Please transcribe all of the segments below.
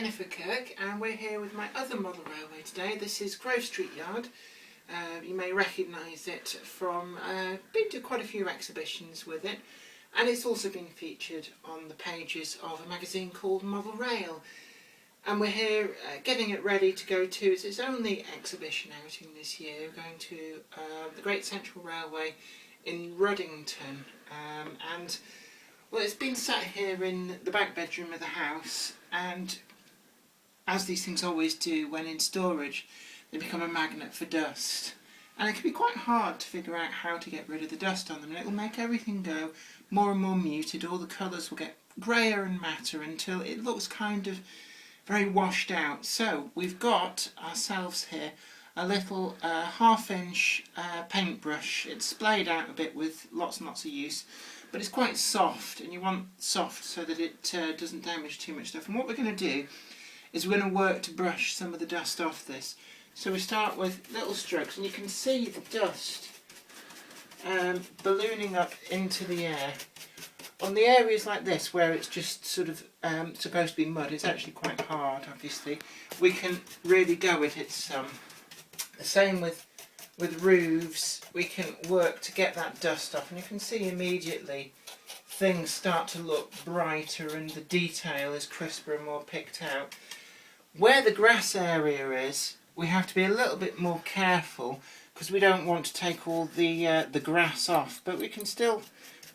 Jennifer Kirk, and we're here with my other model railway today. This is Grove Street Yard. You may recognise it from been to quite a few exhibitions with it, and it's also been featured on the pages of a magazine called Model Rail. And we're here getting it ready to go to its only exhibition outing this year. We're going to the Great Central Railway in Ruddington, and well, it's been sat here in the back bedroom of the house, and as these things always do when in storage, they become a magnet for dust. And it can be quite hard to figure out how to get rid of the dust on them, and it will make everything go more and more muted. All the colours will get greyer and matter until it looks kind of very washed out. So we've got ourselves here a little half-inch paintbrush. It's splayed out a bit with lots and lots of use, but it's quite soft, and you want soft so that it doesn't damage too much stuff. And what we're going to do is we're going to work to brush some of the dust off this. So we start with little strokes, and you can see the dust ballooning up into the air. On the areas like this where it's just sort of supposed to be mud, it's actually quite hard, obviously. We can really go with it some. The same with roofs. We can work to get that dust off, and you can see immediately things start to look brighter and the detail is crisper and more picked out. Where the grass area is, we have to be a little bit more careful because we don't want to take all the grass off, but we can still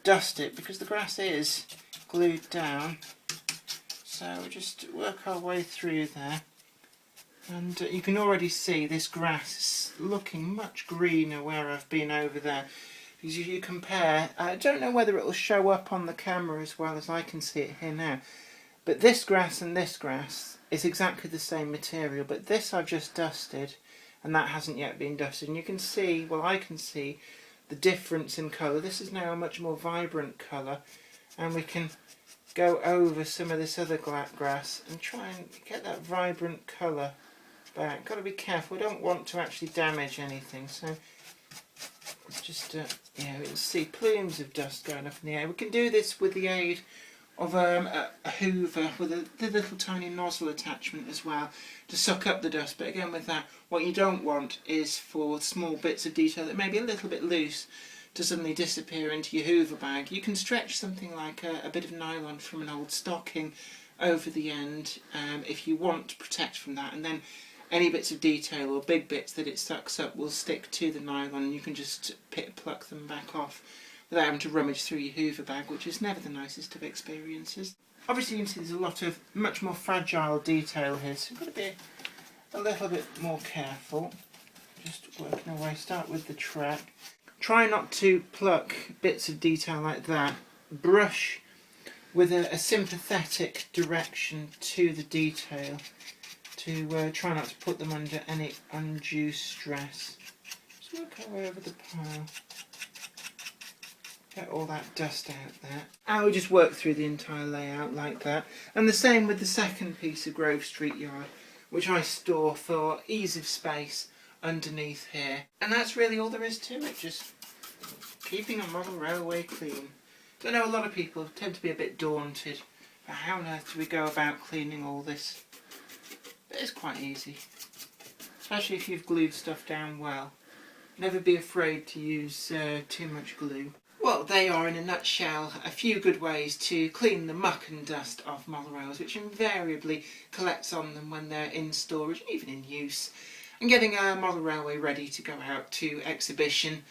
dust it because the grass is glued down. So we'll just work our way through there, and you can already see this grass is looking much greener where I've been over there. Because if you compare, I don't know whether it will show up on the camera as well as I can see it here now, but this grass and this grass is exactly the same material, but this I've just dusted and that hasn't yet been dusted, and you can see, well, I can see the difference in colour. This is now a much more vibrant colour, and we can go over some of this other grass and try and get that vibrant colour back. Got to be careful, we don't want to actually damage anything, so just yeah, we can see plumes of dust going up in the air. We can do this with the aid of a hoover with the little tiny nozzle attachment as well to suck up the dust. But again, with that, what you don't want is for small bits of detail that may be a little bit loose to suddenly disappear into your hoover bag. You can stretch something like a bit of nylon from an old stocking over the end if you want to protect from that, and then any bits of detail or big bits that it sucks up will stick to the nylon, and you can just pluck them back off without having to rummage through your hoover bag, which is never the nicest of experiences. Obviously you can see there's a lot of much more fragile detail here, so we've got to be a little bit more careful. Just working our way, start with the track. Try not to pluck bits of detail like that. Brush with a sympathetic direction to the detail to try not to put them under any undue stress. Just work our way over the pile. Get all that dust out there. I will just work through the entire layout like that. And the same with the second piece of Grove Street Yard, which I store for ease of space underneath here. And that's really all there is to it, just keeping a model railway clean. So I know a lot of people tend to be a bit daunted. How on earth do we go about cleaning all this? But it's quite easy, especially if you've glued stuff down well. Never be afraid to use too much glue. Well, they are, in a nutshell, a few good ways to clean the muck and dust off model rails, which invariably collects on them when they're in storage and even in use, and getting a model railway ready to go out to exhibition.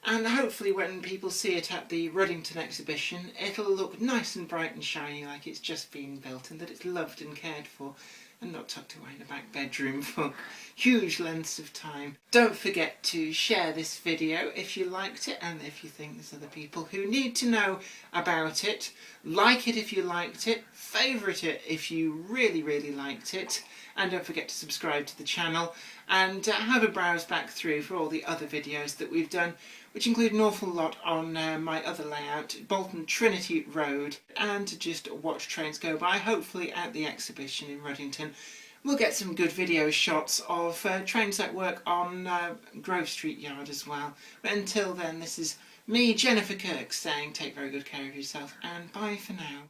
And hopefully when people see it at the Ruddington exhibition, it'll look nice and bright and shiny, like it's just been built and that it's loved and cared for, and not tucked away in a back bedroom for huge lengths of time. Don't forget to share this video if you liked it, and if you think there's other people who need to know about it. Like it if you liked it, favourite it if you really, really liked it, and don't forget to subscribe to the channel, and have a browse back through for all the other videos that we've done, which include an awful lot on my other layout, Bolton Trinity Road, and to just watch trains go by, hopefully at the exhibition in Ruddington. We'll get some good video shots of trains that work on Grove Street Yard as well. But until then, this is me, Jennifer Kirk, saying take very good care of yourself, and bye for now.